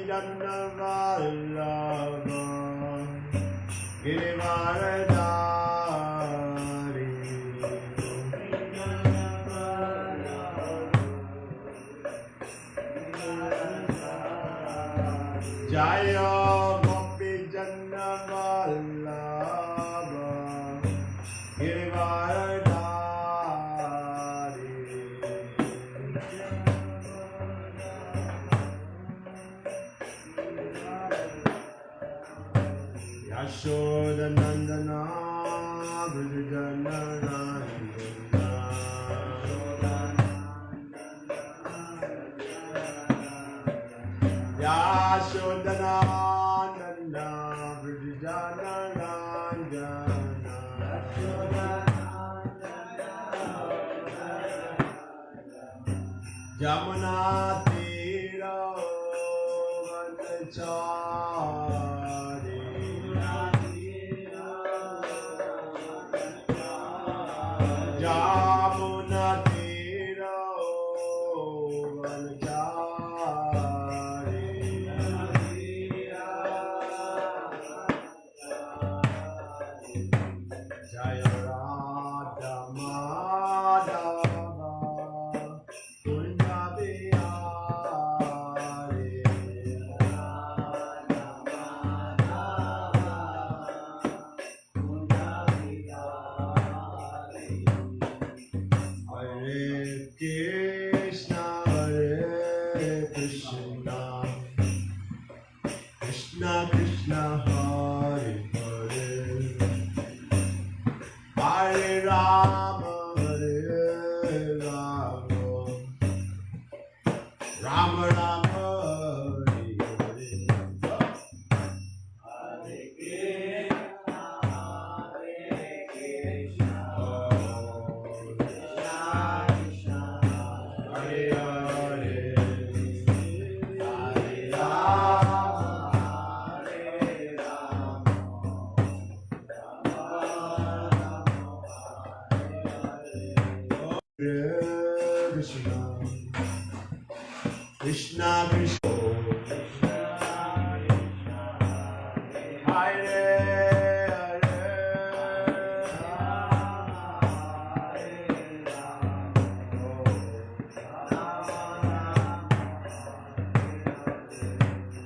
Vallabha Girivaradari Jaya Gopi Janna Vallabha Girivaradari Yashoda Nandana Vrijana Nandana Yashoda Nandana Vrijana Nandana Jamuna Tira Vanachari Jamuna Tira Vanachari Jaya Radha Madhava Kunja Bihari Hare Krishna Krishna Krishna Hare Hare Hare Rama Rama Rama Hare Hare Hare Krishna Krishna Hare Hare Hare Rama Krishna Krishna Krishna Hare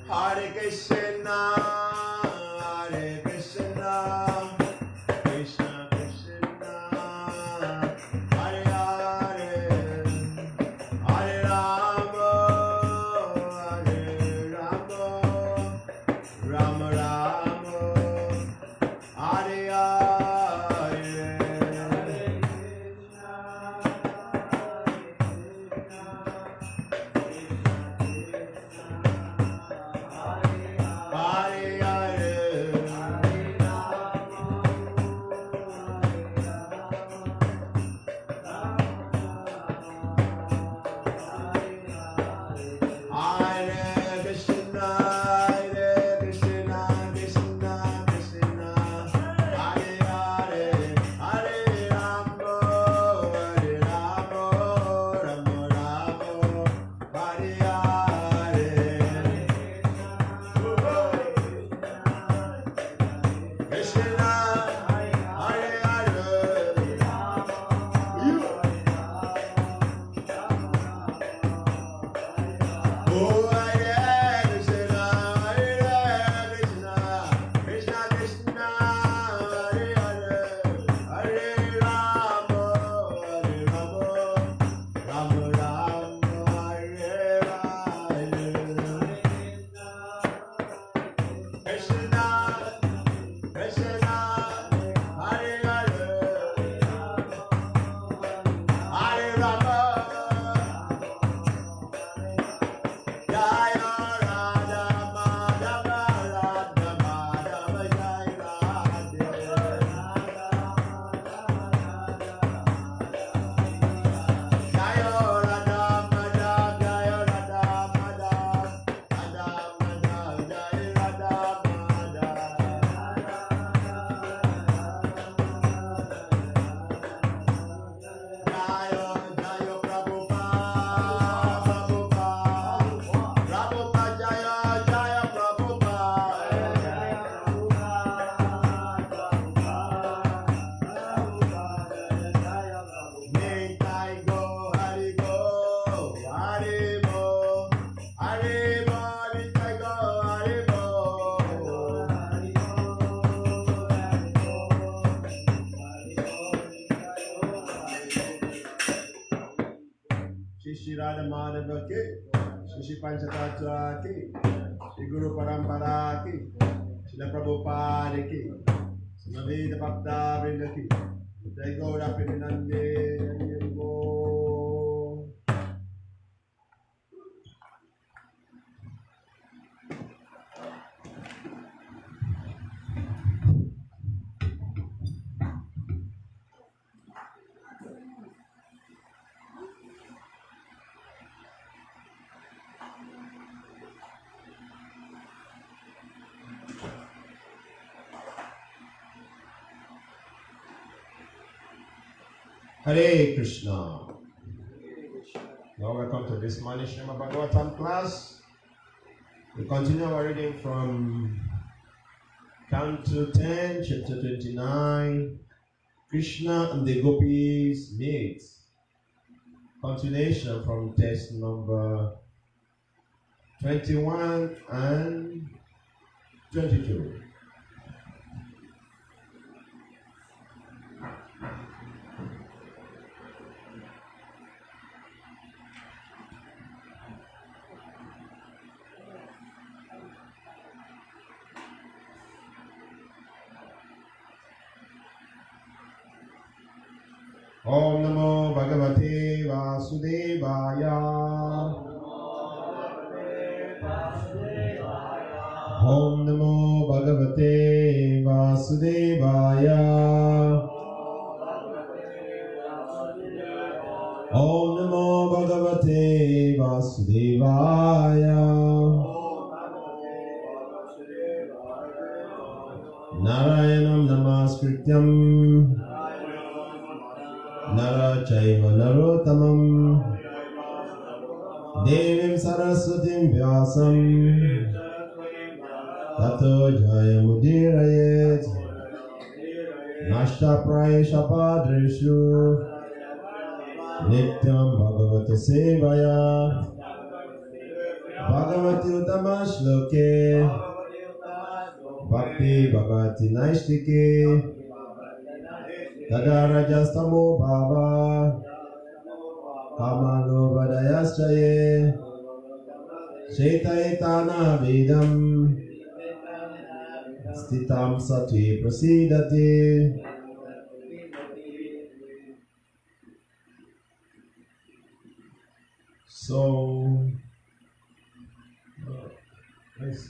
Hare Krishna Hare Krishna Krishna Krishna Hare Hare Hare Rama Rama Rama Hare Hare Yeah. Radha Madhava ki, Shri Panchatattva ki, Shri Guru Parampara ki, Shri Prabhupada ki, Samaveda Bhakta Vrinda ki, Jai Gaura Premanande. Hare Krishna. Now welcome to this morning's Srimad Bhagavatam class. We continue our reading from Canto 10, chapter 29, Krishna and the Gopis meet. Continuation from text number 21 and 22. Om Namo Bhagavate Vasudevaya. Om Namo Bhagavate Vasudevaya. Om Namo Bhagavate Vasudevaya. Narayanam Namaskrityam Nara Chaiva Narottamam Devim Saraswatim Vyasam Tato Jayamudirayet Nashta Prayesha Padreshu Nityam Bhagavata Sevaya Bhagavati Uttama Shloke Bhakti Bhagavati Naishtike Tagarajastamo Bhava Kamano Vadayaschaye Shaitayetana Vedam Stitam Satvi Prasidati. So, nice.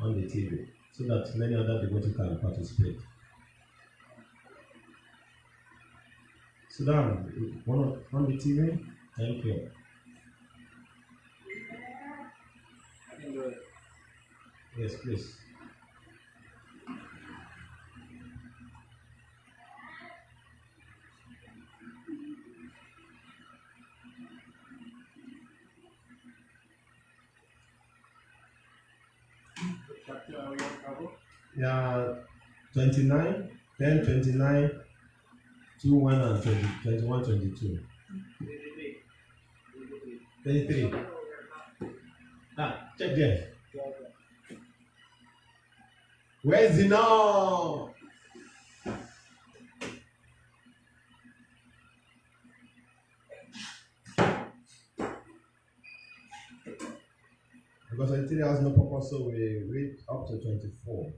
On the TV, so that many other devotees can participate. Sit down. On the TV. Thank you. I can do it. Yes, please. Chapter I will cover. Yeah, 29, 10, 29, 2, 1, and 20, 21, 22. 23. Ah, check there. Where's the now? Because 23 has no purpose, so we read up to 24.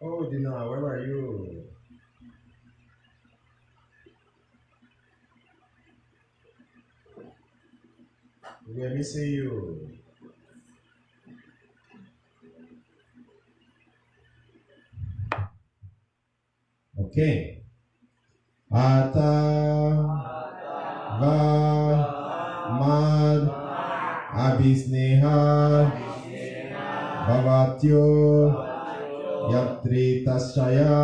Oh, Dina, where are you? We are missing you. Okay. Ata va mad abhisneha bhavatyo Yatri tasaya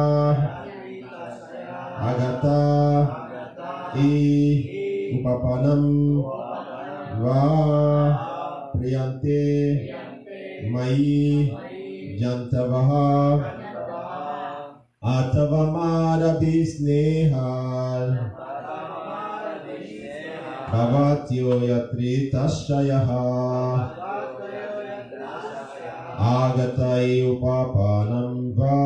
agata I upapanam va priyante mai jantavaha atavamada bisnehal bhavatyo yatri tasyaha agatai upapanam va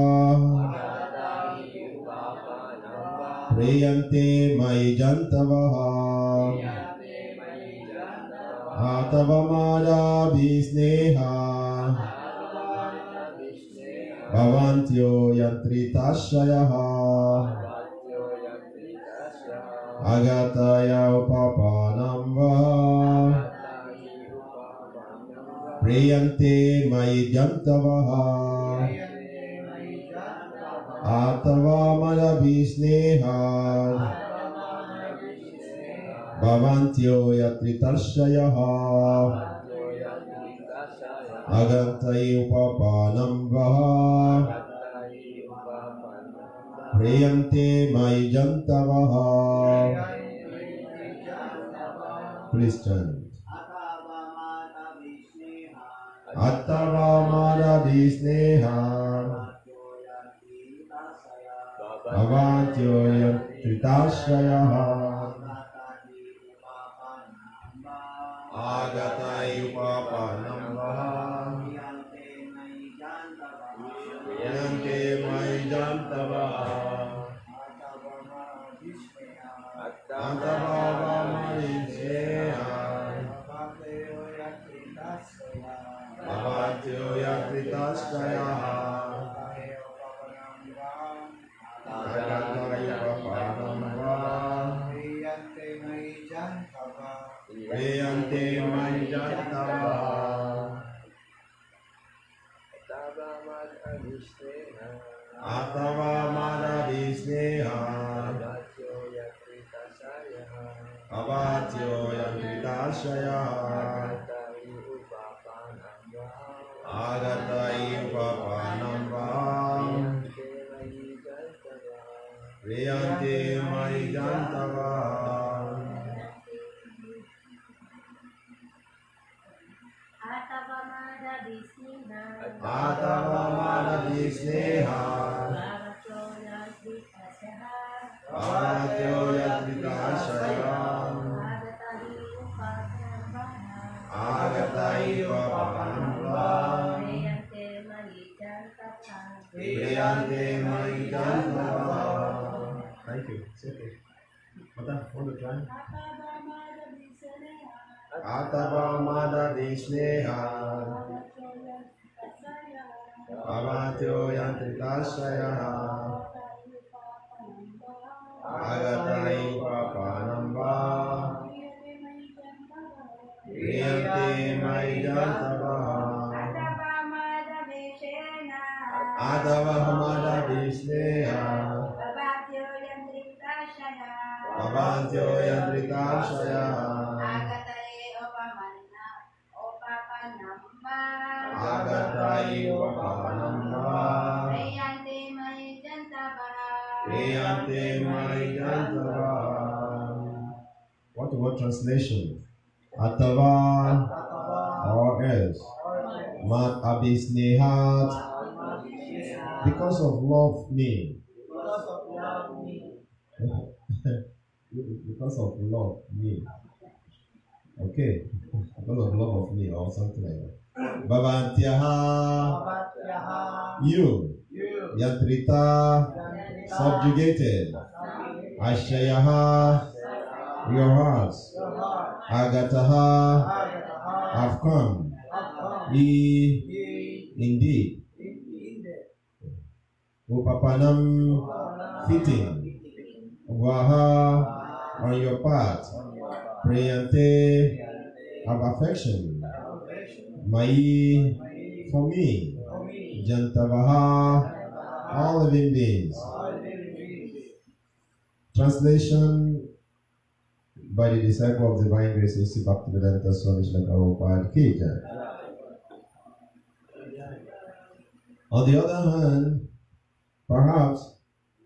priyante mai jantavaha atavamada bisneha bhavantyo yantritasyaha agataya upapanam va priyante mai jantavaha atavamada bisneha bhavantyo yatritasyaha agatai upapanam vaha priyante mai jantavaha. Please chant. Attavamada visneha bhavantyo yatritasyaha agatai upapanam vaha priyante mai jantavaha attavamada visneha bhavantyo yatritasyaha agatai upapanam vaha priyante mai jantavaha atavamada visneha bhavatyo yatritasyaha agatai upapanam vaha priyante mai jantavaha. Atavamada visneha bhavatyo yatritasyaha agatai upapanam vaha priyante mai jantavaha. Thank you. It's okay. Mata, want to try? Atavamada visneha bhavatyo yatritasyaha agatai upapanam vaha priyante mai jantavaha atavamada visneha bhavantyo yatritasyaha agatai upapanam vaha priyante mai jantavaha. What word translation? Atava or else. Mat abhisnehat. Because of love me. Because of love me. Okay. Because of love of me or something like that. Bhavantyaha. You. Yatrita. Subjugated. Ashayaha. Your hearts. Agataha. Have come. Indeed. Upapanam. Fitting. Vaha. On your part. Priyante. Have affection. Mai. For me. Jantavaha. All living beings. Translation by the disciple of divine grace, A.C. Bhaktivedanta Swami Srila Prabhupada Ki Jai. On the other hand, perhaps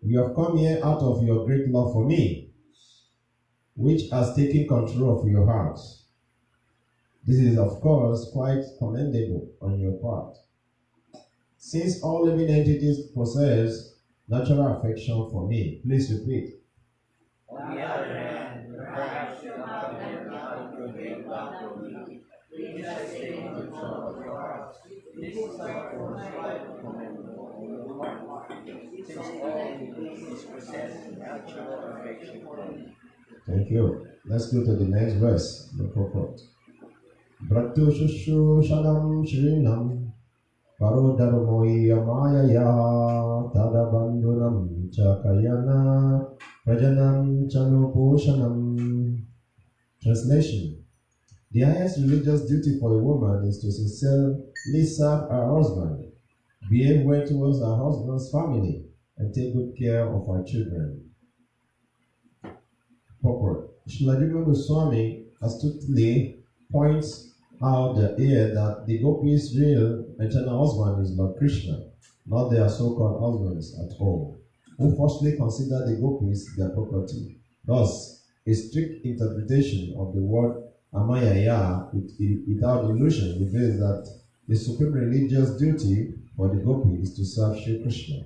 you have come here out of your great love for me, which has taken control of your hearts. This is, of course, quite commendable on your part, since all living entities possess natural affection for me. Please repeat. On the other hand, perhaps you have them out of your great love for me, which has taken control of your hearts. This is like for quite commendable on your part, since all entities possess natural affection for me. Thank you. Let's go to the next verse, the purport. Brattu shushu shadam shrinam parodharmoya mayaya tadabandhunam chakayana prajanam chanuposhanam. Translation. The highest religious duty for a woman is to sincerely serve her husband, behave well towards her husband's family, and take good care of her children. Purport. Srila Goswami astutely points out here that the gopis' real eternal husband is Lord Krishna, not their so-called husbands at home, who falsely consider the gopis their property. Thus, a strict interpretation of the word Amayaya without illusion reveals that the supreme religious duty for the gopi is to serve Sri Krishna,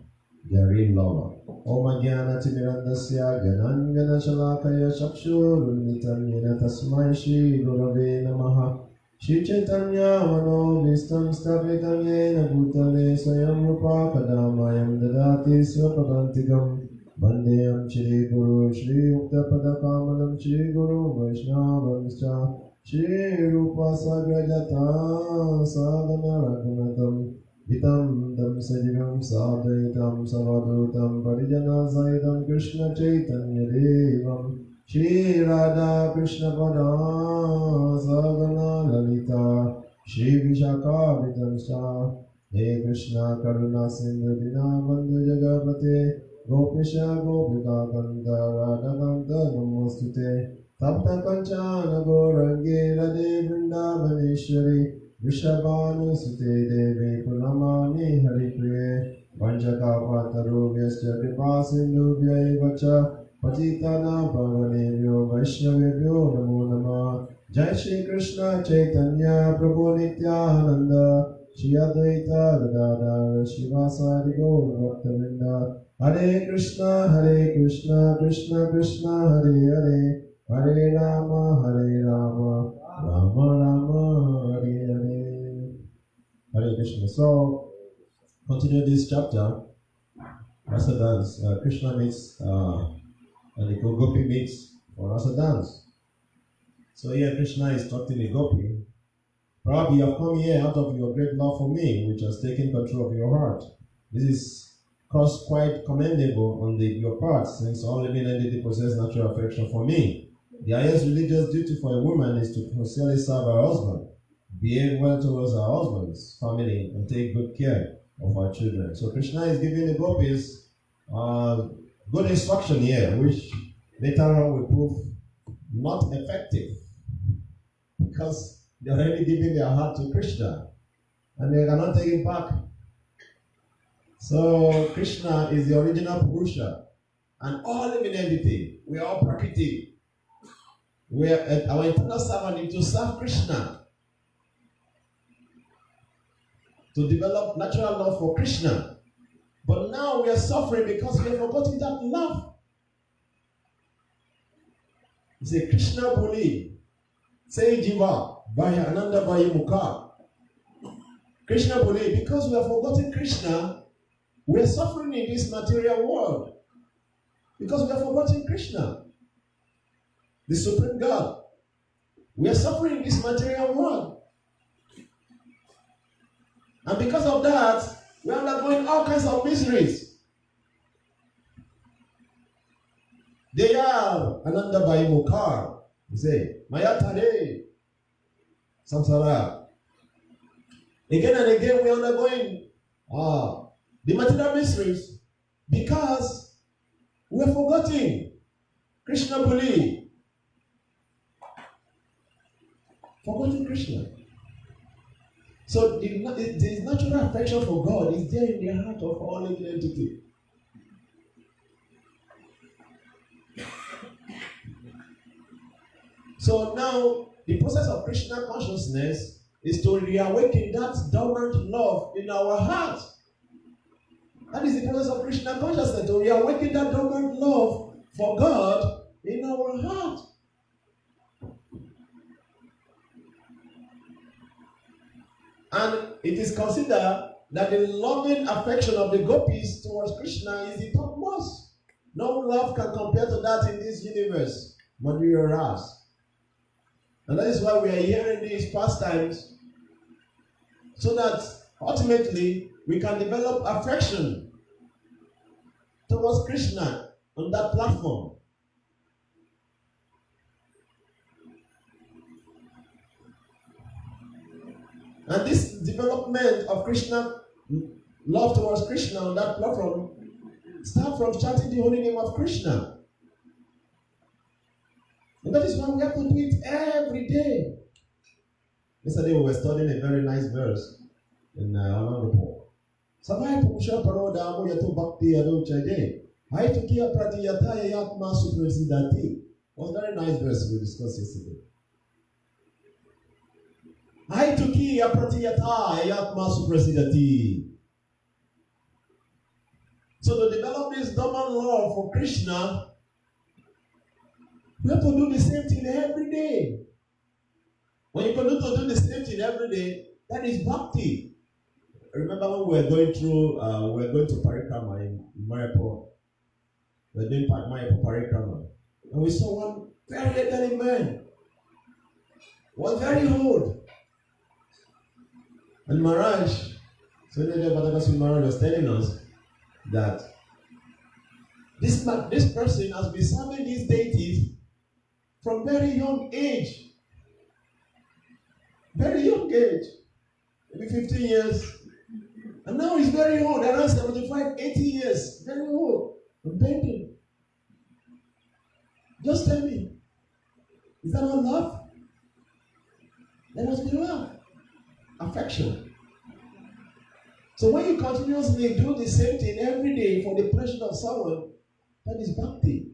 their real lover. Om Jnana Timirandasya Jnanjana Shalakaya Chakshurunnitam Yena Tasmai Shri Gurave Namaha Shri Chaitanya Mano Vistam Stapitam Yena Bhutale Swayam Rupa Kadamayam Dadati Swapadantikam Bandeyam Shri Guru Shri Ukta Padakamalam Shri Guru Vaishnavamscha Shri Rupa Sagrajata Sadhana Raghunatam Vitam Dam Sajivam Sadhaitam Savadutam Parijana Saidam Krishna Chaitanya Devam Shri Radha Krishna Pada Sadhana Lalita Shri Vishaka Vitamsha He Krishna Karuna Sindhu Dinabandhu Jagapate Gopisha Gopika Kanta Radha Kanta Namostute Tapta Kanchana Gorange Radhe Vrindavaneshwari Vishabhanu Sute Devi Punamani Haripriye Vanchakapataru Vyasya Kripa Sindhubhya Vacha Patitana Pavanebhyo Vaishnavebhyo Namo Namah Jai Shri Krishna Chaitanya Prabhu Nityananda Shri Advaita Gadadhara Shivasari Gaur Bhaktavinda Hare Krishna Krishna Krishna Hare Hare Hare Rama Rama Rama Hare Hare. Hare Krishna. So, continue this chapter. Rasa dance. Krishna meets and the Gopi meets for Rasa dance. So here Krishna is talking to Gopi. Probably you have come here out of your great love for me, which has taken control of your heart. This is quite commendable on your part, since all living entities possess natural affection for me. The highest religious duty for a woman is to sincerely serve her husband, behave well towards her husband's family, and take good care of her children. So Krishna is giving the gopis good instruction here, which later on will prove not effective, because they are already giving their heart to Krishna, and they cannot take it back. So Krishna is the original Purusha, and all living entity, we are all Prakriti. Our eternal servant is to serve Krishna, to develop natural love for Krishna. But now we are suffering because we have forgotten that love. It's a Krishna Boli. Say Jiva, Bhaya Ananda Bhaya Mukha. Krishna Boli, because we have forgotten Krishna, we are suffering in this material world. Because we have forgotten Krishna, the Supreme God. We are suffering in this material world. And because of that, we are undergoing all kinds of miseries. They are Ananda Bhai Mukhar. You say, Mayatare, Samsara. Again and again, we are undergoing the material miseries because we are forgetting Krishna Buli. Forgotten Krishna. So the natural affection for God is there in the heart of all living entity. So now the process of Krishna consciousness is to reawaken that dormant love in our heart. That is the process of Krishna consciousness, to reawaken that dormant love for God in our heart. And it is considered that the loving affection of the gopis towards Krishna is the topmost. No love can compare to that in this universe, material ras. And that is why we are hearing these pastimes, so that ultimately we can develop affection towards Krishna on that platform. And this development of Krishna, love towards Krishna on that platform, starts from chanting the holy name of Krishna. And that is why we have to do it every day. Yesterday we were studying a very nice verse in Anandapur. Samai Pumsha Paroda Yato Bhakti Ado Chade. Hai Tukia Pratiyata Yatma Suprasidati. Was a very nice verse we discussed yesterday. Hai Tukia Pratiyata Yatma Suprasidati. So to develop this dormant love for Krishna, we have to do the same thing every day. When you continue to do the same thing every day, that is bhakti. Remember when we were going to Parikrama in Mayapur. We were doing Mayapur Parikrama. And we saw one very elderly man. Was very old. And Maharaj, Maharaj was telling us that this person has been serving these deities from very young age. Very young age. Maybe 15 years. And now he's very old, around 75, 80 years. Very old. And bending. Just tell me, is that not love? There must be love. Affection. So when you continuously do the same thing every day for the pleasure of someone, that is bhakti.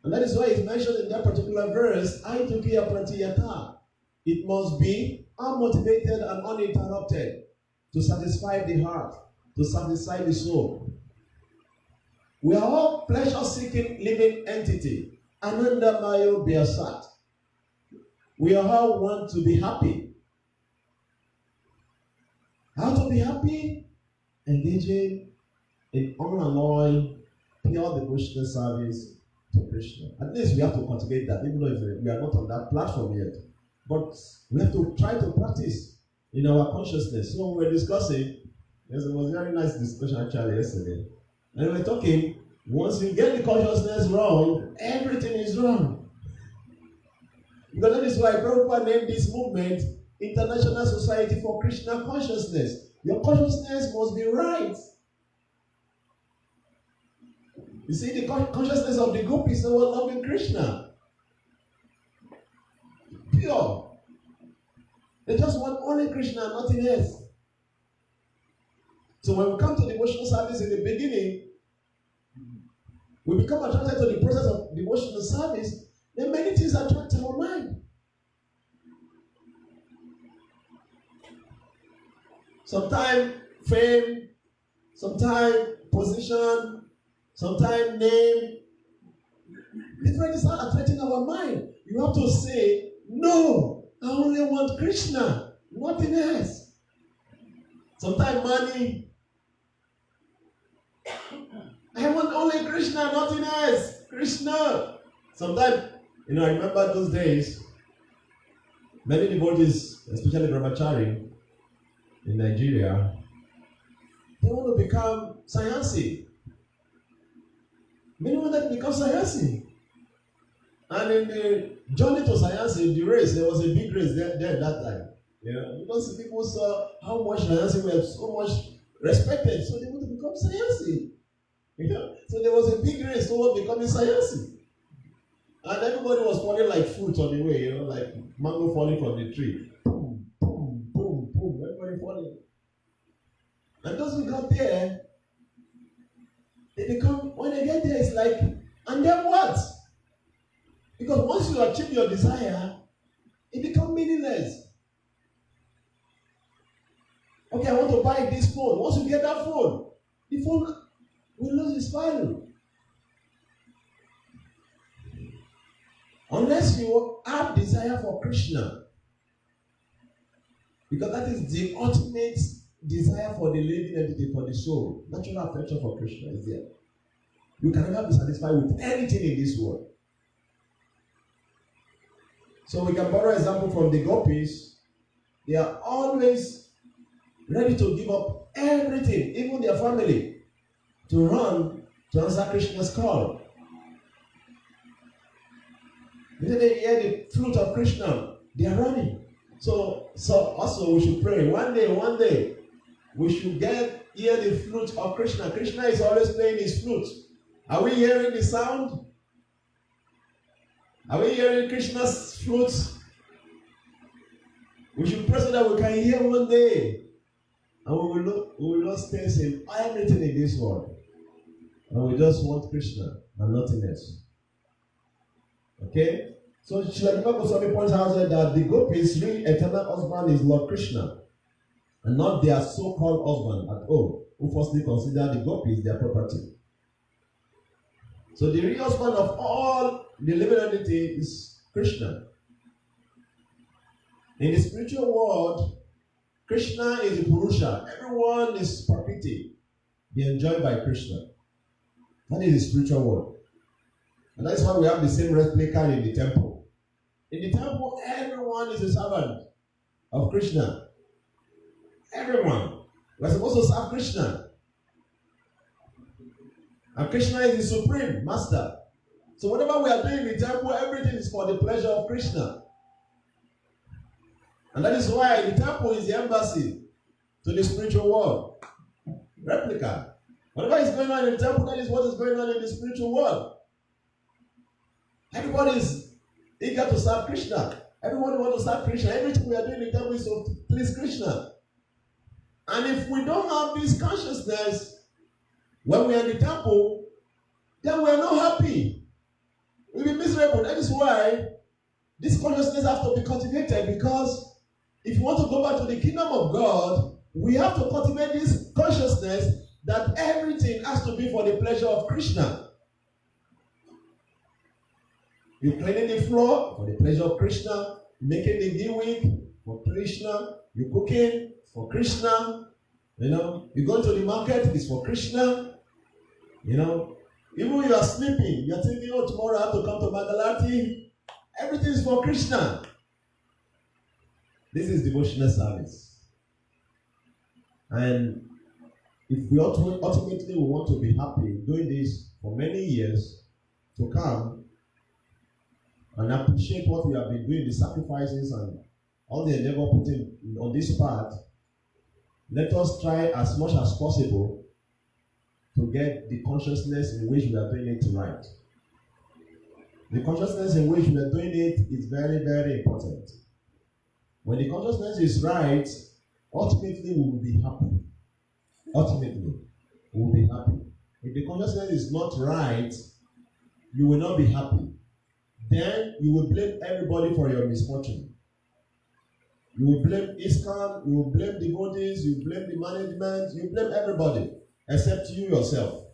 And that is why it's mentioned in that particular verse, Aitukiya Pratiyata. It must be unmotivated and uninterrupted to satisfy the heart, to satisfy the soul. We are all pleasure-seeking living entity. Ananda Mayo Biasat. We all want to be happy. How to be happy? Engaging in unalloyed, pure devotional service to Krishna. At least we have to cultivate that, even though we are not on that platform yet. But we have to try to practice in our consciousness. So we were discussing, there was a very nice discussion actually yesterday. And we were talking, once you get the consciousness wrong, everything is wrong. Because that is why Prabhupada named this movement International Society for Krishna Consciousness. Your consciousness must be right. You see, the consciousness of the gopis who were loving Krishna. Pure. They just want only Krishna, nothing else. So when we come to devotional service in the beginning, we become attracted to the process of devotional service, then many things attract our mind. Sometimes fame, sometimes position, sometimes name. Different things are attracting our mind. You have to say, no, I only want Krishna, nothing else. Sometimes money. I want only Krishna, nothing else. Krishna. Sometimes, I remember those days, many devotees, especially brahmachari in Nigeria, they want to become sannyasi. Many want to become sannyasi. And in the journey to sannyasi, the race, there was a big race there at that time. Because people saw how much sannyasi were so much respected, so they want to become sannyasi. So there was a big race toward becoming sannyasi. And everybody was falling like fruit on the way, like mango falling from the tree. Boom, boom, boom, boom. And those who got there, they become, when they get there, it's like, and then what? Because once you achieve your desire, it becomes meaningless. Okay, I want to buy this phone. Once you get that phone, the phone will lose its value. Unless you have desire for Krishna. Because that is the ultimate desire for the living entity, for the soul. Natural affection for Krishna is there. You can never be satisfied with anything in this world. So we can borrow example from the gopis. They are always ready to give up everything, even their family, to run to answer Krishna's call. When they hear the flute of Krishna, they are running. So also we should pray. One day, we should hear the flute of Krishna. Krishna is always playing his flute. Are we hearing the sound? Are we hearing Krishna's flute? We should pray so that we can hear one day. And we will not stay in everything in this world. And we just want Krishna and nothing else. Okay? So Srila Goswami points out that the gopis' real eternal husband is Lord Krishna, and not their so-called husband at all, who falsely consider the gopis their property. So the real husband of all the living entity is Krishna. In the spiritual world, Krishna is the Purusha. Everyone is property, be enjoyed by Krishna. That is the spiritual world. And that's why we have the same replica in the temple. In the temple, everyone is a servant of Krishna. Everyone. We're supposed to serve Krishna. And Krishna is the supreme master. So whatever we are doing in the temple, everything is for the pleasure of Krishna. And that is why the temple is the embassy to the spiritual world. Replica. Whatever is going on in the temple, that is what is going on in the spiritual world. Everybody is eager to serve Krishna. Everybody wants to serve Krishna. Everything we are doing in the temple is to please Krishna. And if we don't have this consciousness when we are in the temple, then we are not happy. We'll be miserable. That is why this consciousness has to be cultivated, because if you want to go back to the kingdom of God, we have to cultivate this consciousness that everything has to be for the pleasure of Krishna. You're cleaning the floor for the pleasure of Krishna. You're making the new wig for Krishna. You're cooking for Krishna. You're going to the market, it's for Krishna. Even when you are sleeping, you're thinking, oh, tomorrow I have to come to Mangalati. Everything is for Krishna. This is devotional service. And if we ultimately we want to be happy doing this for many years to come, and appreciate what we have been doing, the sacrifices and all the endeavor put in on this path, let us try as much as possible to get the consciousness in which we are doing it right. The consciousness in which we are doing it is very, very important. When the consciousness is right, ultimately we will be happy. Ultimately, we will be happy. If the consciousness is not right, you will not be happy. Then you will blame everybody for your misfortune. You will blame ISKCON, you will blame devotees, you will blame the management, you will blame everybody except you yourself.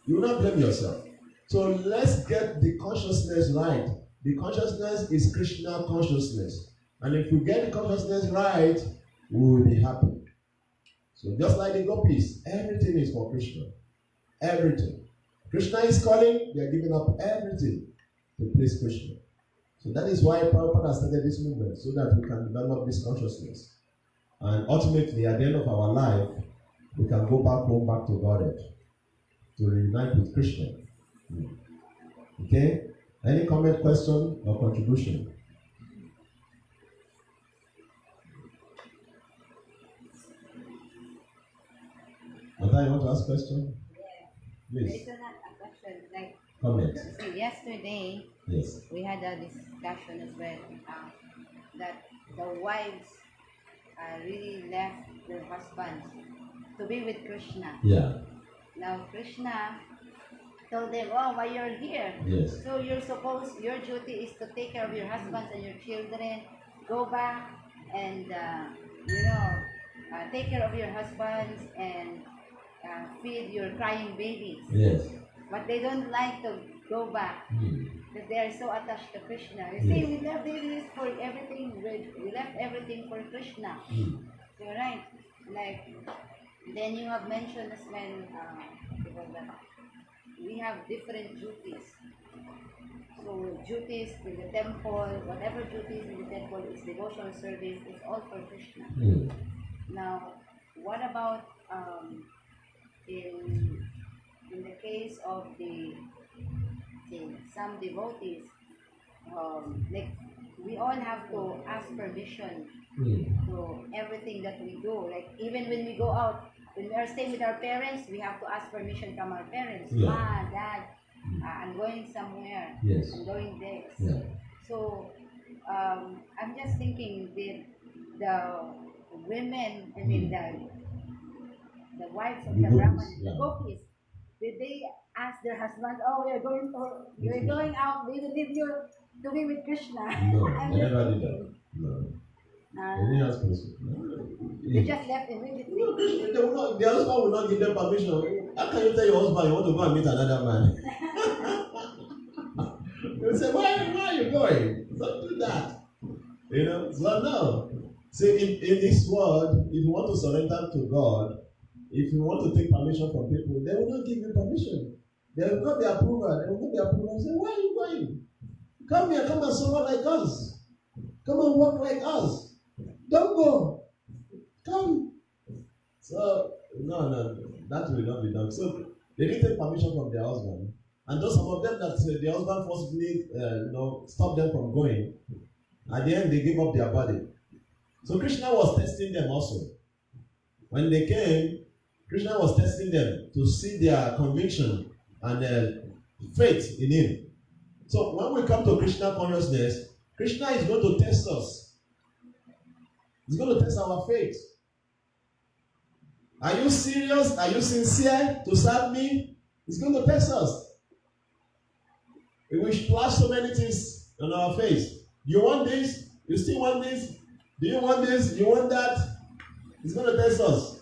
You will not blame yourself. So let's get the consciousness right. The consciousness is Krishna consciousness. And if we get the consciousness right, we will be happy. So just like the gopis, everything is for Krishna. Everything. Krishna is calling, they are giving up everything to please Krishna. So that is why Prabhupada has started this movement, so that we can develop this consciousness. And ultimately, at the end of our life, we can go back home, back to Godhead, to reunite with Krishna. Okay? Any comment, question, or contribution? Mata, you want to ask a question? Yeah. Please. There's not a question. Like, Comment. so yesterday, Yes. we had a discussion as well that the wives really left their husbands to be with Krishna. Yeah. Now Krishna told them, "Oh, why you're here? Yes. So your duty is to take care of your husbands and your children. Go back and take care of your husbands and feed your crying babies." Yes. But they don't like to go back. Because they are so attached to Krishna. You see, we left this for everything. We left everything for Krishna. You're right. Like, then you have mentioned as well that we have different duties. So duties in the temple, whatever duties in the temple is devotional service, is all for Krishna. Now, what about in the case of some devotees, like we all have to ask permission to everything that we do. Like even when we go out, when we are staying with our parents, we have to ask permission from our parents. Yeah. Ma, Dad, I'm going somewhere. Yes. I'm doing this. Yeah. So I'm just thinking the women, I mean the wives of The the gopis, Brahmins, yeah. the gopis, did they ask their husbands, "Oh, we're going out, we will leave you to be with Krishna"? No, I'm they just never did thinking. that. No. They didn't ask permission. They just left immediately. The husband will not give them permission. How can you tell your husband you want to go and meet another man? They will say, why are you going? Don't do that. You know? So no. See, in this world, if you want to surrender to God, if you want to take permission from people, they will not give you permission. There will not be approval. There will not be approval. Say, where are you going? Come here, come and suffer like us. Come and work like us. Don't go. Come. So, no, that will not be done. So, they didn't take permission from their husband. And those some of them that the husband forcibly stopped them from going, at the end they gave up their body. So Krishna was testing them also. When they came, Krishna was testing them to see their conviction and their faith in him. So when we come to Krishna consciousness, Krishna is going to test us. He's going to test our faith. Are you serious? Are you sincere to serve me? He's going to test us. He will flash so many things on our face. You want this? You still want this? Do you want this? You want that? He's going to test us.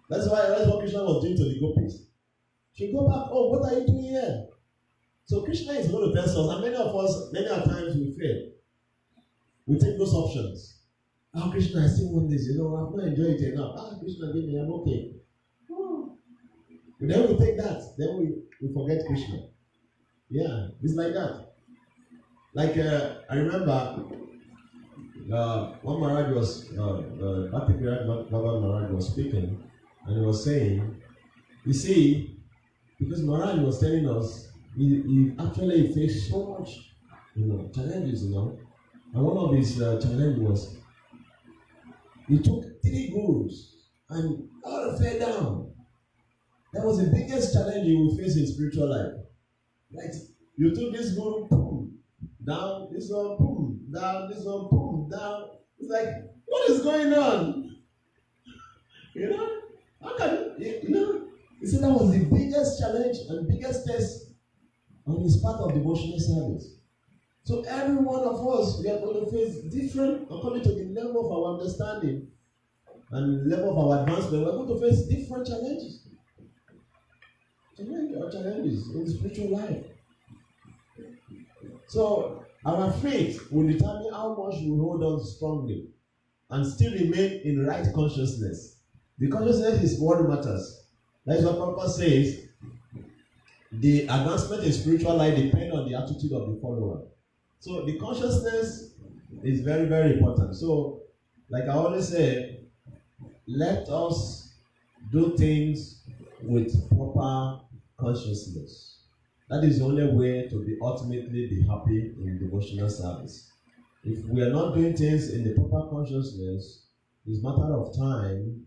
That's what Krishna was doing to the gopis. She go back, oh, what are you doing here? So Krishna is going to test us, and many of us, many a times we fail. We take those options. Oh, Krishna, I still want this. I've not enjoyed it enough. Krishna, give me, I'm okay. Oh. And then we take that. Then we forget Krishna. Yeah, it's like that. Like, I remember one Maharaj was, Bhakti Maharaj was speaking, and he was saying, you see, because Maharaj was telling us, he actually faced so much, challenges, and one of his challenges was, he took 3 gurus, and all fell down. That was the biggest challenge you will face in spiritual life. Like, you took this guru, boom, down, this one, boom, down, this one, boom, down. It's like, what is going on? How can he said that was the biggest challenge and biggest test on his part of devotional service. So every one of us, we are going to face different, according to the level of our understanding and level of our advancement, we are going to face different challenges. Challenges in the spiritual life. So our faith will determine how much we hold on strongly and still remain in right consciousness. The consciousness is what matters. That is what Prabhupada says. The advancement in spiritual life depends on the attitude of the follower. So the consciousness is very, very important. So, like I always say, let us do things with proper consciousness. That is the only way to ultimately be happy in devotional service. If we are not doing things in the proper consciousness, it's a matter of time,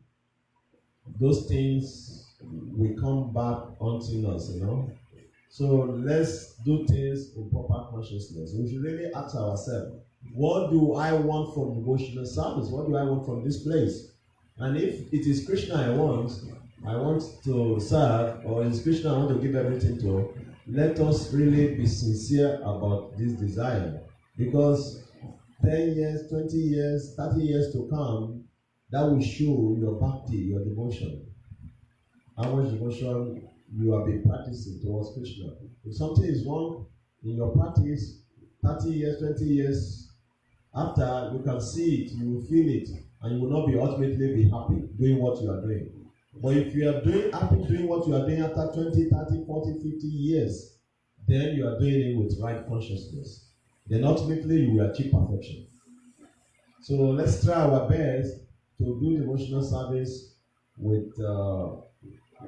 those things will come back onto us, So let's do things in proper consciousness. We should really ask ourselves, what do I want from devotional service? What do I want from this place? And if it is Krishna I want to serve, or is Krishna I want to give everything to, let us really be sincere about this desire. Because 10 years, 20 years, 30 years to come, that will show your bhakti, your devotion. How much devotion you have been practicing towards Krishna. If something is wrong in your practice, 30 years, 20 years after, you can see it, you will feel it, and you will not be ultimately be happy doing what you are doing. But if you are happy doing what you are doing after 20, 30, 40, 50 years, then you are doing it with right consciousness. Then ultimately you will achieve perfection. So let's try our best to do devotional service with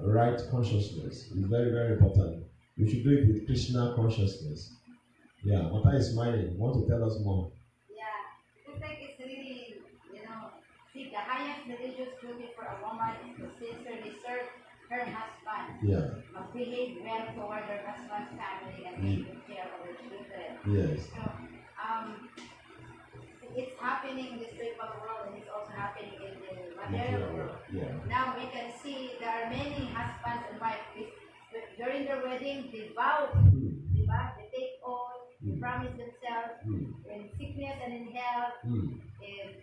right consciousness. It's very, very important. We should do it with Krishna consciousness. Yeah, Mata is smiling. Want to tell us more? Yeah, it's like it's really, see, the highest religious duty for a woman is to sincerely serve her husband. Yeah. Must behave well toward her husband's family and take good care of her children. Yes. So, it's happening in the spiritual world, and it's also happening in the material world. Yeah. Now we can see there are many husbands and wives during their wedding, they vow, they take oath, they promise themselves in sickness and in health, in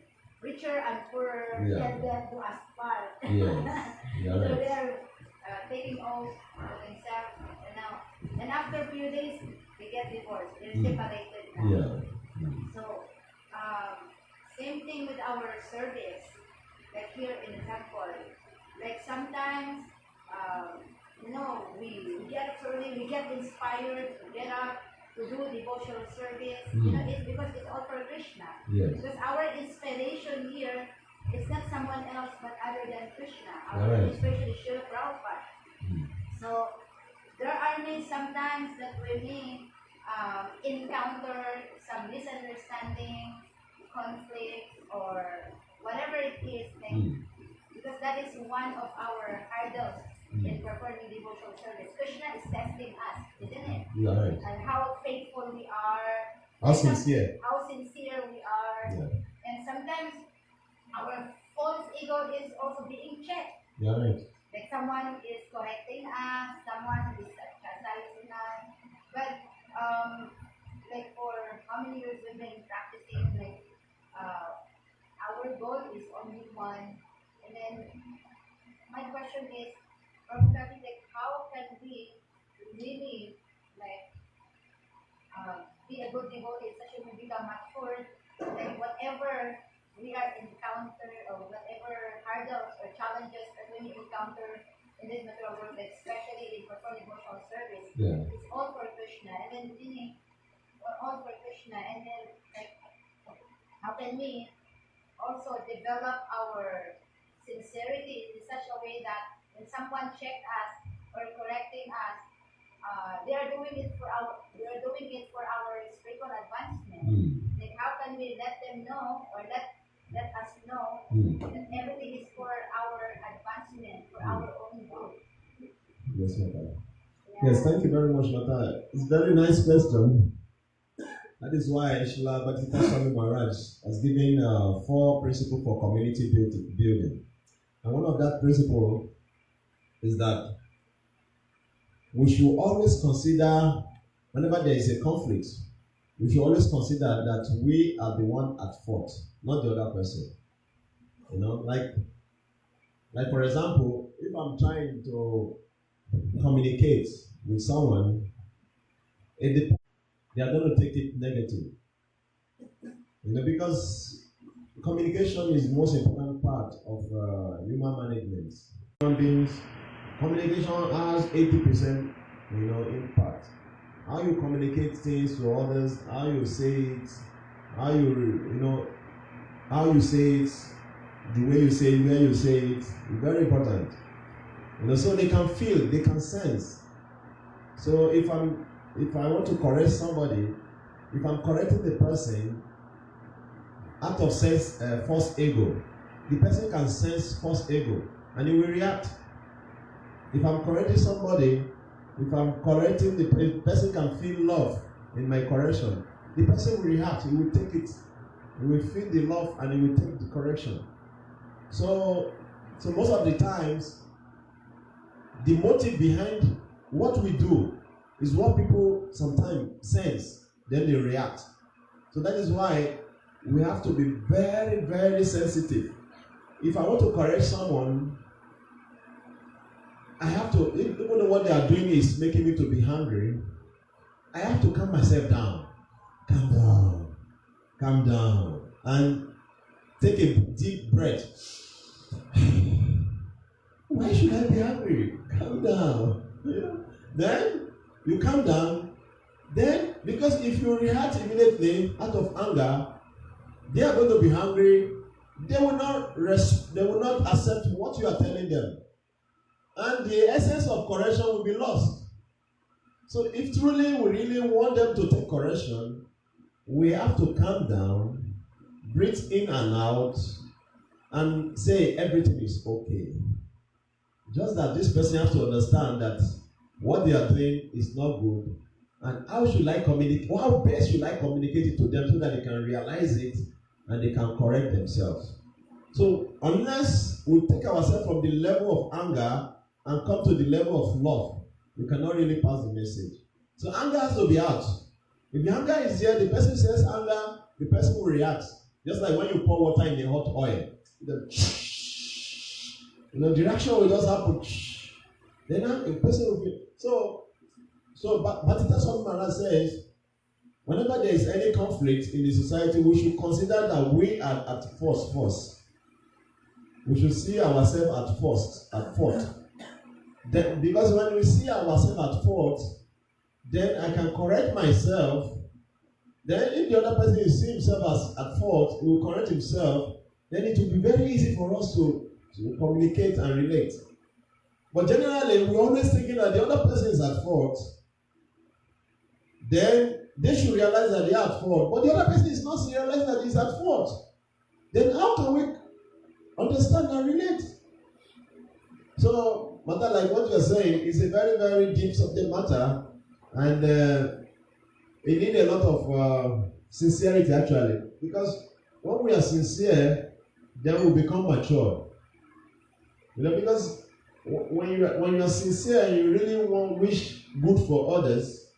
richer and poorer, tell them to aspire. Yes. Yeah, So right. they're taking oath to themselves, and after a few days, they get divorced. They're separated now. Yeah. So, same thing with our service, like here in the temple. Like sometimes, we get up early, we get inspired to get up to do devotional service. It's because it's all for Krishna. Yes. Because our inspiration here is not someone else but other than Krishna. Our Alright. inspiration is Srila Prabhupada. So there are means sometimes that we may encounter some misunderstanding, conflict, or whatever it is, because that is one of our hurdles in performing devotional service. Krishna is testing us, isn't it? Yeah, right. And how faithful we are, How sincere. how sincere we are, and sometimes our false ego is also being checked. Yeah, right. Like someone is correcting us, someone is chastising us. But like for how many years we've been practicing, like our goal is only one. And then my question is, Prabhupada, like how can we really like be a good devotee such that we become matured, like whatever we are encounter or whatever hurdles or challenges that we encounter in this material world, like especially in performing devotional service, it's all for Krishna, and then meaning all for Krishna, and then like how can we also develop our sincerity in such a way that when someone check us or correcting us, we are doing it for our spiritual advancement. Like how can we let them know or let us know that everything is for our advancement, for our own good. Yes, Mata. Yes, thank you very much, Mata. It's a very nice question. That is why Srila Bhattacharya Swami Maharaj has given 4 principles for community building. And one of that principle is that we should always consider, whenever there is a conflict, we should always consider that we are the one at fault, not the other person. Like for example, if I'm trying to communicate with someone, they are going to take it negative. Because communication is the most important part of human management. Human beings, communication has 80%, impact. How you communicate things to others, how you say it, how you say it, the way you say it, where you say it, is very important. So they can feel, they can sense. So if I want to correct somebody, if I'm correcting the person out of false ego, the person can sense false ego and he will react. If I'm correcting somebody, if I'm correcting the person can feel love in my correction, the person will react, he will take it, he will feel the love and he will take the correction. So most of the times, the motive behind what we do is what people sometimes sense, then they react. So that is why we have to be very, very sensitive. If I want to correct someone, I have to, even though what they are doing is making me to be hungry, I have to calm myself down. Calm down, and take a deep breath. Why should I be hungry? Calm down. Then you calm down. Then, because if you react immediately out of anger, they are going to be hungry. They will not accept what you are telling them, and the essence of correction will be lost. So, if truly we really want them to take correction, we have to calm down, breathe in and out, and say everything is okay. Just that this person has to understand that what they are doing is not good, and how should I communicate? How best should I communicate it to them so that they can realize it and they can correct themselves? So unless we take ourselves from the level of anger and come to the level of love, we cannot really pass the message. So anger has to be out. If the anger is there, the person says anger, the person will react. Just like when you pour water in a hot oil. The reaction will just happen. Then a person will be. So Bhatita Swami Maharaj says, whenever there is any conflict in the society, we should consider that we are at fault first. We should see ourselves at fault. Then, because when we see ourselves at fault, then I can correct myself. Then if the other person is seeing himself as at fault, he will correct himself. Then it will be very easy for us to communicate and relate. But generally, we're always thinking that the other person is at fault. Then they should realize that they are at fault. But the other person is not realizing that he's at fault. Then how can we understand and relate? So, matter like what you're saying is a very, very deep subject matter. And it needs a lot of sincerity actually. Because when we are sincere, then we become mature. Because when you are sincere and you really wish good for others,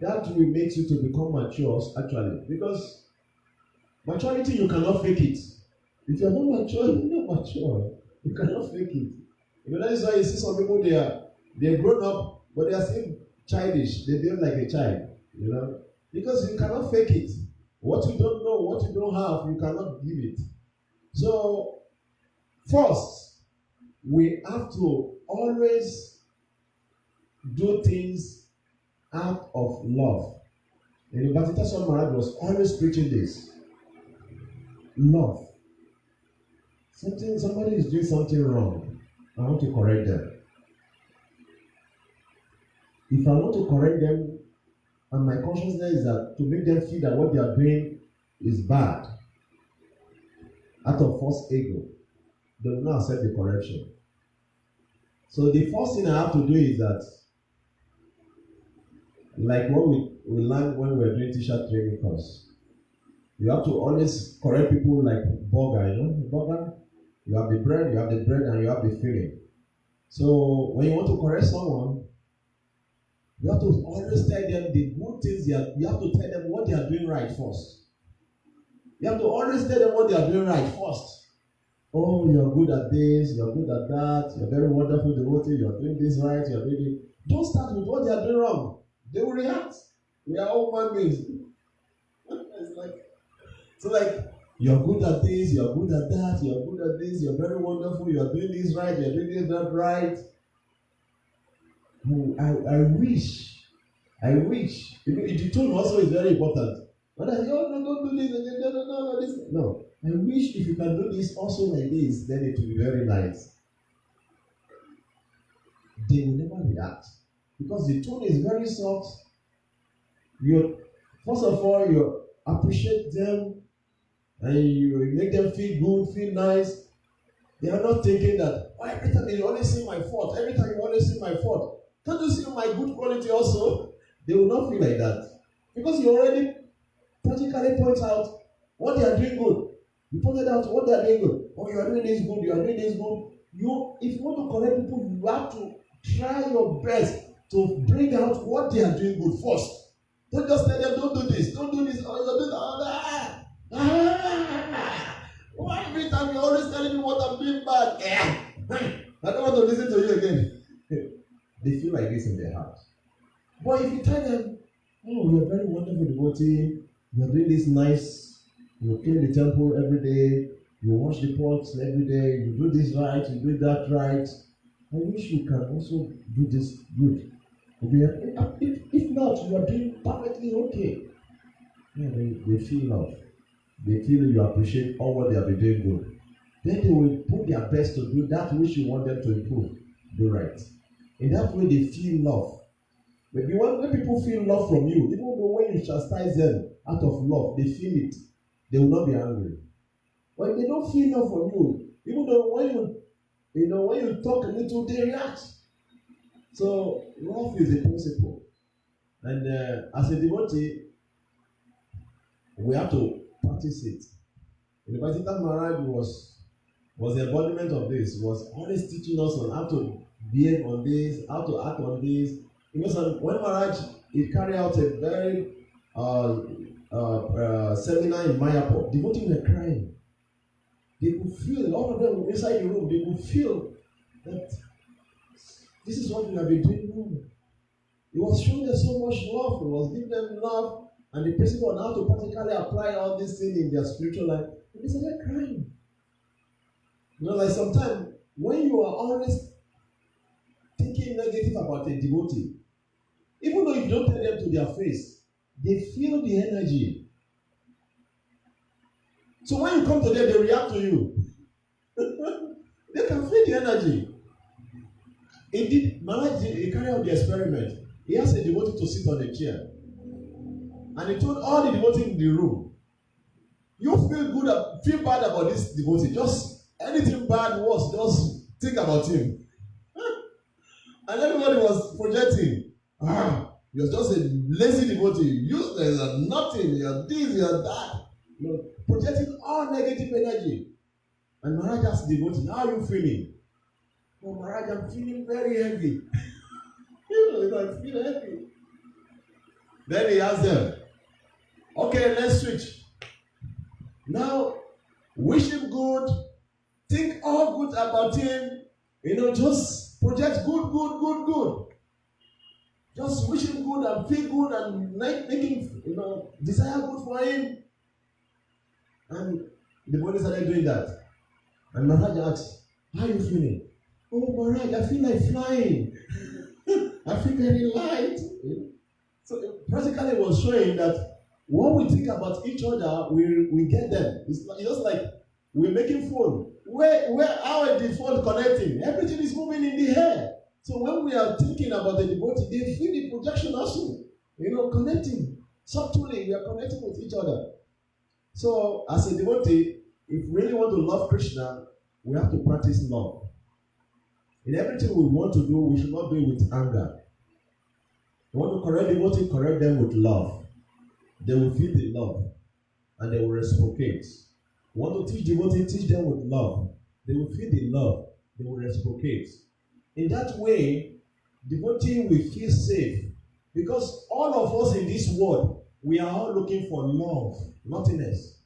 that will make you to become mature actually. Because maturity, you cannot fake it. If you're not mature, you're not mature. You cannot fake it. That is why you see some people, they're grown up, but they are still childish. They behave like a child, because you cannot fake it. What you don't know, what you don't have, you cannot give it. So, first, we have to always do things out of love. And Bhatita Swami Maharaj was always preaching this. Love. Somebody is doing something wrong. I want to correct them. If I want to correct them, and my consciousness is that to make them feel that what they are doing is bad, out of false ego, they will not accept the correction. So the first thing I have to do is that, like what we learned when we were doing teacher training course, you have to always correct people like burger, burger. You have the bread, and you have the filling. So when you want to correct someone, you have to always tell them the good things. You have to tell them what they are doing right first. You have to always tell them what they are doing right first. Oh, you're good at this, you're good at that, you're very wonderful devotee, you're doing this right, you're doing it. Don't start with what they are doing wrong. They will react. We are all human beings. It's like, you're good at this, you're good at that, you're good at this, you're very wonderful, you're doing this right, you're doing that right. I wish. The tone also is very important. But I say, oh, no, don't do this, no. I wish if you can do this also like this, then it will be very nice. They will never react. Because the tone is very soft. First of all, you appreciate them, and you make them feel good, feel nice. They are not thinking that, every time you only see my fault, can't you see my good quality also? They will not feel like that. Because you already practically point out what they are doing good. You pointed out what they are doing good. Oh, you are doing this good, you are doing this good. If you want to correct people, you have to try your best to bring out what they are doing good first. Don't just tell them, don't do this, don't do this, or you're doing that. Why every time you're always telling me what I'm doing bad? I don't want to listen to you again. They feel like this in their heart. But if you tell them, oh, you're very wonderful devotee, you're doing this nice, you clean the temple every day, you wash the pots every day, you do this right, you do that right. I wish you can also do this good. If not, you are doing perfectly okay. Yeah, they feel love. They feel you appreciate all what they have been doing good. Then they will put their best to do that which you want them to improve, do right. In that way, they feel love. When people feel love from you, even though when you chastise them out of love, they feel it. They will not be angry. When they don't feel love from you, even though when you talk a little, they react. So love is the principle, and as a devotee, we have to practice it. The Bhagavatam Maharaj was the embodiment of this. Was always teaching us on how to behave on this, how to act on this. When Maharaj he carried out a very seminar in Mayapur, devotees were crying. They could feel, all of them inside the room, they could feel that this is what we have been doing wrong. He was showing them so much love, he was giving them love, and the principle on how to practically apply all these things in their spiritual life. And they started crying. Like sometimes when you are always thinking negative about a devotee, even though you don't tell them to their face, they feel the energy. So when you come to them, they react to you. They can feel the energy. Indeed, Maharaj he carried out the experiment. He asked a devotee to sit on a chair. And he told all the devotees in the room, you feel bad about this devotee. Just anything bad was, just think about him. And everybody was projecting. You're just a lazy devotee. Useless and nothing. You're this, you're that. Projecting all negative energy. And Maharaj asked the devotee, how are you feeling? Oh, Maharaj, I'm feeling very heavy. I feel heavy. Then he asked them, okay, let's switch. Now, wish him good. Think all good about him. Just project good. Just wish him good and feel good and make him, desire good for him. And the body started doing that. And Maharaj asked, how are you feeling? Oh, Maharaj, I feel like flying. I feel very light. So practically it was showing that when we think about each other, we get them. It's just like we're making phone. How is the phone connecting? Everything is moving in the air. So when we are thinking about the devotee, they feel the projection also. Connecting. Subtly, we are connecting with each other. So as a devotee, if we really want to love Krishna, we have to practice love. In everything we want to do, we should not do it with anger. We want to correct devotee, correct them with love. They will feel the love and they will reciprocate. We want to teach devotee, teach them with love. They will feel the love, they will reciprocate. In that way, devotee will feel safe. Because all of us in this world, we are all looking for love, nothing else.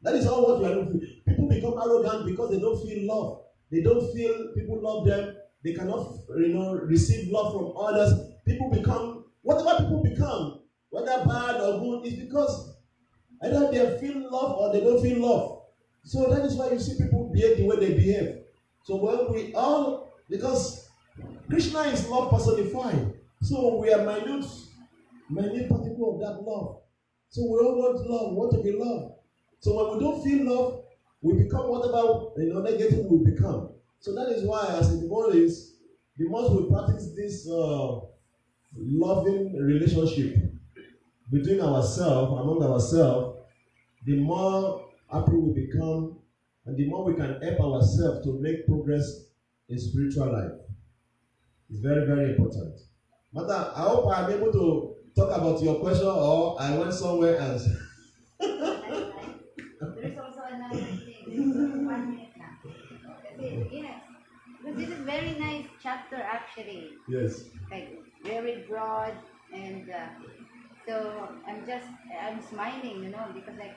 That is all what we are looking for. People become arrogant because they don't feel love. They don't feel people love them. They cannot, receive love from others. Whatever people become, whether bad or good, is because either they feel love or they don't feel love. So that is why you see people behave the way they behave. So because Krishna is love personified. So we are minute particle of that love. So we all want love, we want to be loved. So when we don't feel love, we become whatever negative we become. So that is why, as a devotee, the more we practice this loving relationship between among ourselves, the more happy we become, and the more we can help ourselves to make progress in spiritual life. It's very, very important. Mother, I hope I'm able to talk about your question, or I went somewhere else. This is very nice chapter actually. Yes. Like very broad and so I'm smiling, you know, because like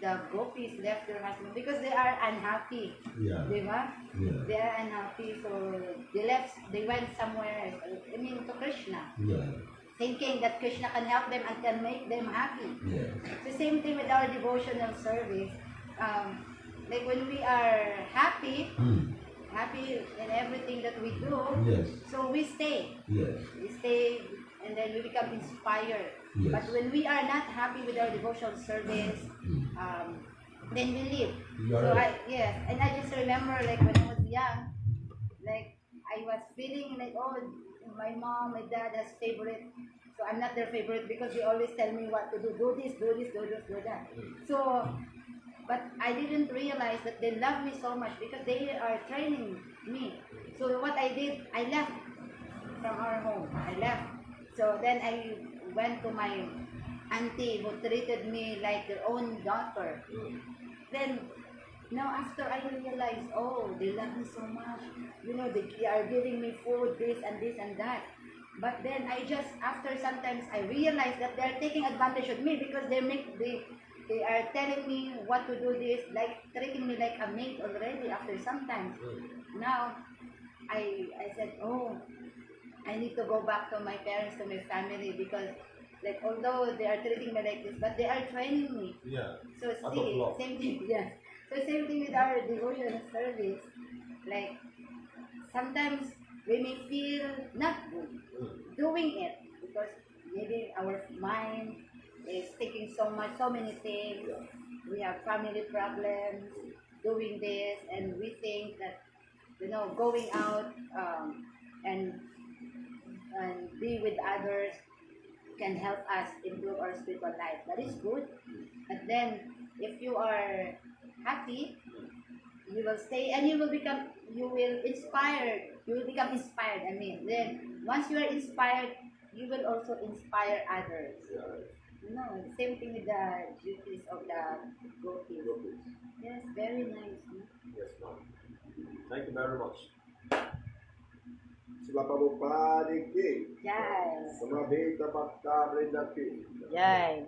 the gopis left their husband because they are unhappy. Yeah. Diba? Yeah. They are unhappy, so they went somewhere, I mean to Krishna, Yeah. thinking that Krishna can help them and can make them happy. Yeah. The same thing with our devotional service. Like when we are happy, happy in everything that we do, Yes. so we stay. Yes. We stay and then we become inspired. Yes. But when we are not happy with our devotional service, then we leave. You are So right. yes, and I just remember like when I was young, like I was feeling like, oh, my mom, my dad has favorite, so I'm not their favorite because they always tell me what to do. Do this, do this, do this, do that. So, but I didn't realize that they love me so much because they are training me. So what I did, I left from our home. I left. So then I went to my auntie who treated me like their own daughter. Then, now after I realized, oh, they love me so much. You know, they are giving me food, this and this and that. But then I just, after sometimes I realized that they are taking advantage of me because they are telling me what to do this, like treating me like a maid already after sometimes. Now, I said, oh, I need to go back to my parents, to my family because like although they are treating me like this, but they are training me. Yeah. So Out of see, love. same thing, yes. So same thing with our devotional service. Like sometimes we may feel not good doing it because maybe our mind is thinking so much, so many things. We have family problems, doing this, and we think that you know going out and be with others can help us improve our spiritual life. That is good. But then, if you are happy, you will stay and you will become inspired. I mean, then once you are inspired, you will also inspire others. No, same thing with the duties of the gopis. Yes, very nice. No? Yes, ma'am. Thank you very much. Sila Prabhupada ki. Jai. Samaveta Bhakta Vrinda ki. Jai.